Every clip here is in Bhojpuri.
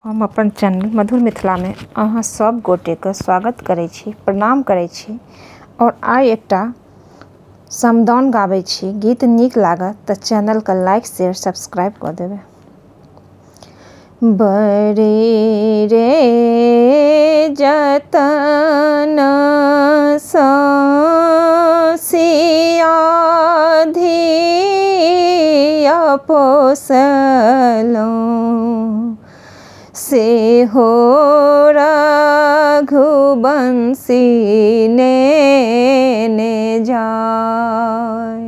हम अपन चैनल मधुर मिथिला में अहाँ सब गोटे के स्वागत करै छी, प्रणाम करै छी। और आइ एकटा समदाउन गाबै छी। गीत नीक लागत तऽ चैनल के लाइक शेयर सब्सक्राइब कऽ देबै। बड़ी रे जतन सँ सिया धिया पोसलहुँ, से हो रघुवंशी नेने जाय।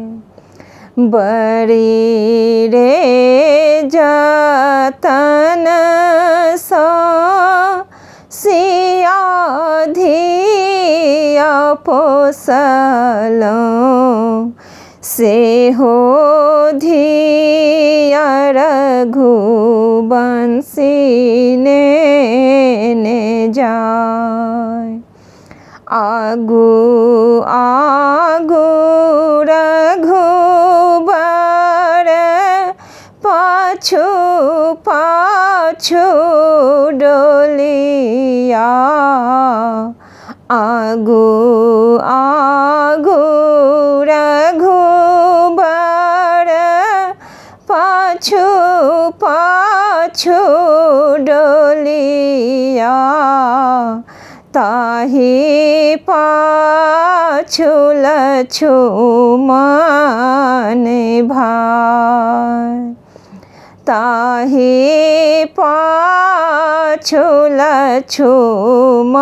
बड़ी रे जतन सँ सिया धिया पोसलहुँ, से हो धिया रघुवंशी नेने जाय। आगू आगू रघुबर, पाछू पाछू डोलिया। आगू आगू रघुबर, पाछू पाछू डोलिया। ताहि पाछू लछुमन भाय। ताहि पाछू लछुमन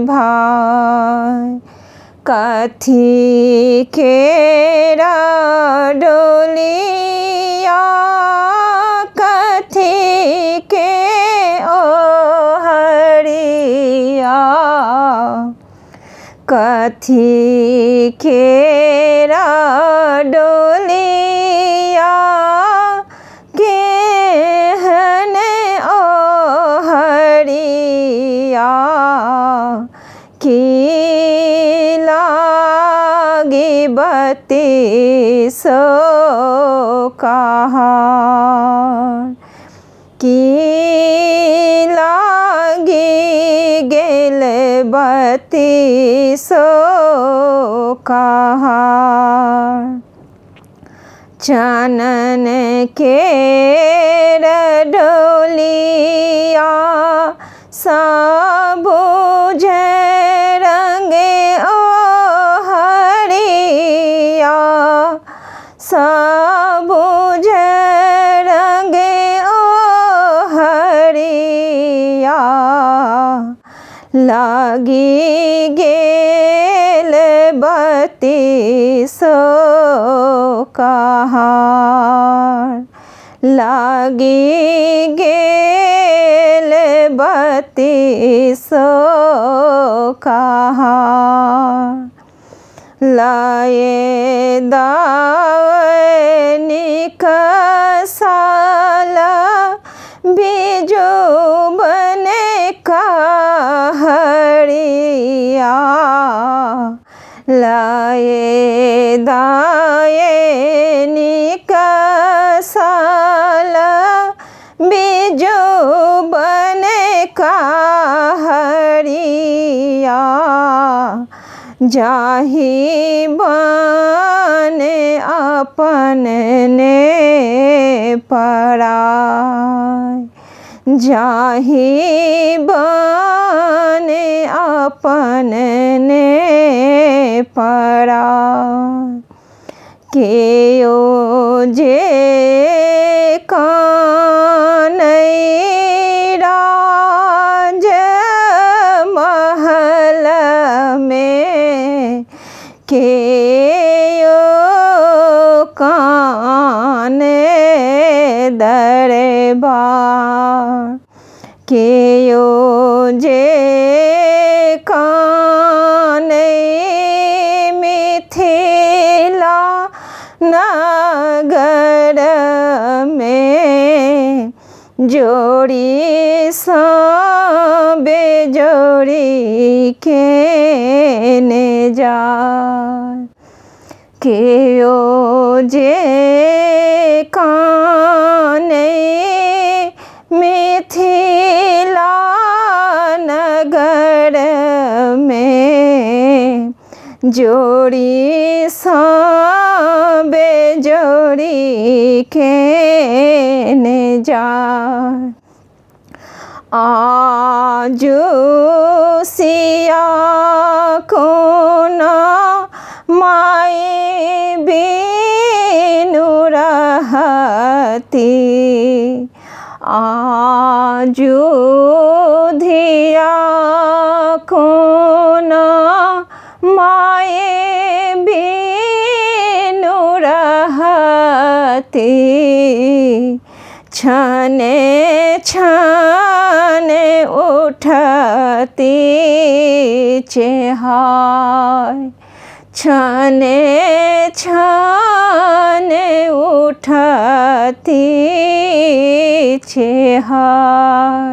भाय। कथी केरा डोलिया, कथी के ओहरिया। कथी केरा डोलिया, केहन ओहरिया। की लागी बत्तीसो कहार, की लागी गेल बत्तीसो कहार। चनन केर डोलिया, सबुज रंगे ओहरिया। सबुज रंगे ओहरिया। लागी गेल बत्तीसो कहार। लागी गेल बत्तीसो कहार। लाए दाए निकसल बिजु बने कहरिया। लाए दाए निकसल बिजु बने कहरिया। जाहि बन अपन ने पराय। जाहि बन अपन ने पराय। केओ जे कानय राज महल में, केओ काने दरबार। केओ जे कानय मिथिला नगर में, जोड़ी सा बेजोड़ी केने जाय। केओ जे काने में मिथिला नगर में जोड़ी सांबे जोड़ी के ने जाय। आजू सिया को ना माई बिनु रहती, आजू धिया को ना माई बिनु रहती। छने छने उठती चेहाय, छने छने उठती चेहाय।